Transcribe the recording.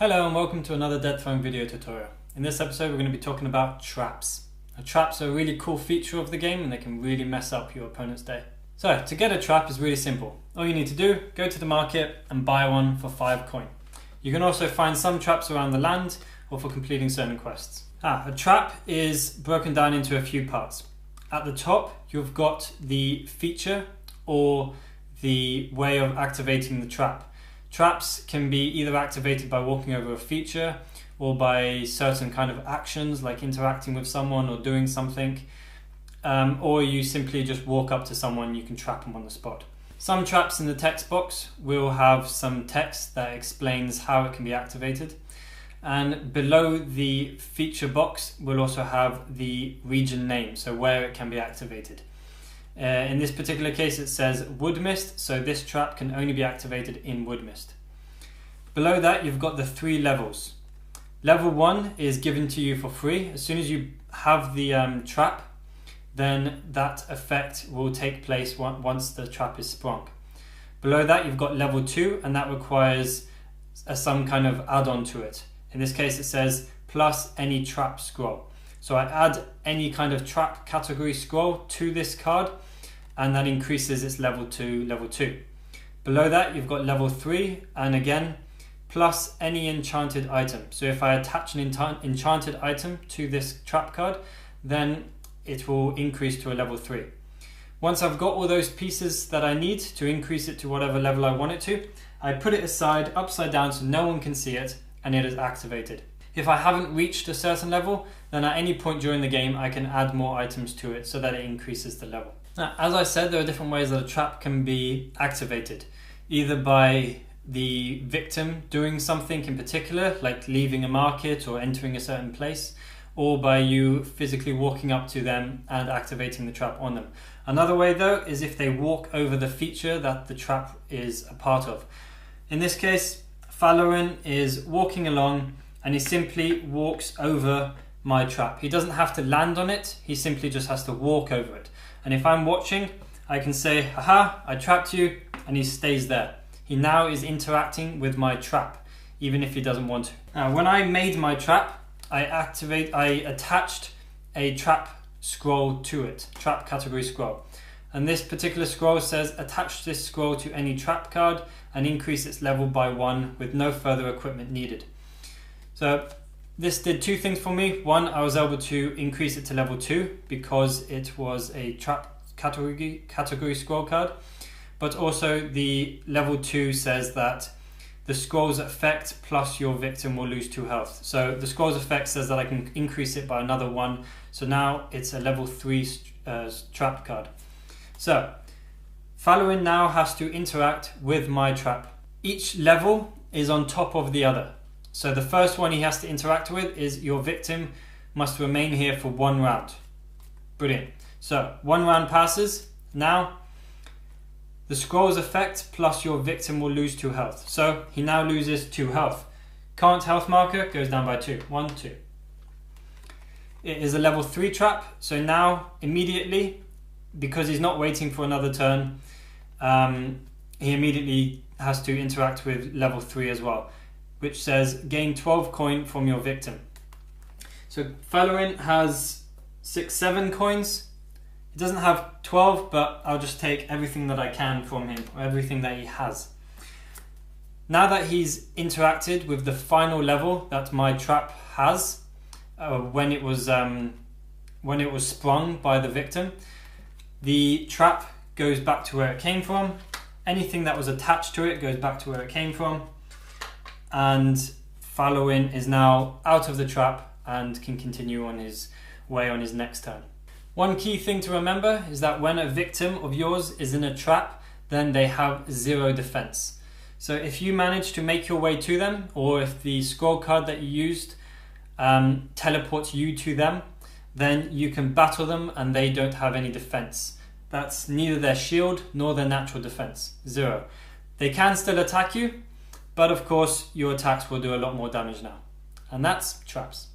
Hello and welcome to another Dead Throne video tutorial. In this episode we're going to be talking about traps. Now, traps are a really cool feature of the game and they can really mess up your opponent's day. So to get a trap is really simple. All you need to do, go to the market and buy one for 5 coin. You can also find some traps around the land or for completing certain quests. A trap is broken down into a few parts. At the top you've got the feature or the way of activating the trap. Traps can be either activated by walking over a feature or by certain kind of actions like interacting with someone or doing something, or you simply just walk up to someone, you can trap them on the spot. Some traps in the text box will have some text that explains how it can be activated, and below the feature box will also have the region name, so where it can be activated. In this particular case it says Woodmist, so this trap can only be activated in Woodmist. Below that you've got the 3 levels. Level 1 is given to you for free. As soon as you have the trap, then that effect will take place once the trap is sprung. Below that you've got level 2, and that requires some kind of add-on to it. In this case it says plus any trap scroll. So I add any kind of trap category scroll to this card and that increases its level to level 2. Below that you've got level 3, and again plus any enchanted item. So if I attach an enchanted item to this trap card, then it will increase to a level 3. Once I've got all those pieces that I need to increase it to whatever level I want it to, I put it aside upside down so no one can see it, and it is activated. If I haven't reached a certain level, then at any point during the game I can add more items to it so that it increases the level. Now, as I said, there are different ways that a trap can be activated. Either by the victim doing something in particular, like leaving a market or entering a certain place, or by you physically walking up to them and activating the trap on them. Another way though is if they walk over the feature that the trap is a part of. In this case, Falarin is walking along and he simply walks over my trap. He doesn't have to land on it, he simply just has to walk over it. And if I'm watching, I can say, haha, I trapped you, and he stays there. He now is interacting with my trap, even if he doesn't want to. Now, when I made my trap, I attached a trap scroll to it, trap category scroll. And this particular scroll says, attach this scroll to any trap card and increase its level by 1 with no further equipment needed. So this did 2 things for me. One, I was able to increase it to level 2 because it was a trap category scroll card. But also the level 2 says that the scroll's effect plus your victim will lose 2 health. So the scroll's effect says that I can increase it by another 1. So now it's a level 3 trap card. So Falarin now has to interact with my trap. Each level is on top of the other. So the first one he has to interact with is your victim must remain here for 1 round. Brilliant. So 1 round passes. Now the scroll's effect plus your victim will lose 2 health. So he now loses 2 health. Current health marker goes down by 2. 1, 2. It is a level 3 trap. So now immediately, because he's not waiting for another turn, he immediately has to interact with level 3 as well, which says gain 12 coin from your victim. So Falarin has 7 coins. He doesn't have 12, but I'll just take everything that I can from him, or everything that he has. Now that he's interacted with the final level that my trap has, when it was sprung by the victim, the trap goes back to where it came from. Anything that was attached to it goes back to where it came from. And Falarin is now out of the trap and can continue on his way on his next turn. One key thing to remember is that when a victim of yours is in a trap, then they have 0 defense. So if you manage to make your way to them, or if the scroll card that you used teleports you to them, then you can battle them and they don't have any defense. That's neither their shield nor their natural defense. 0. They can still attack you, but of course your attacks will do a lot more damage now. And that's traps.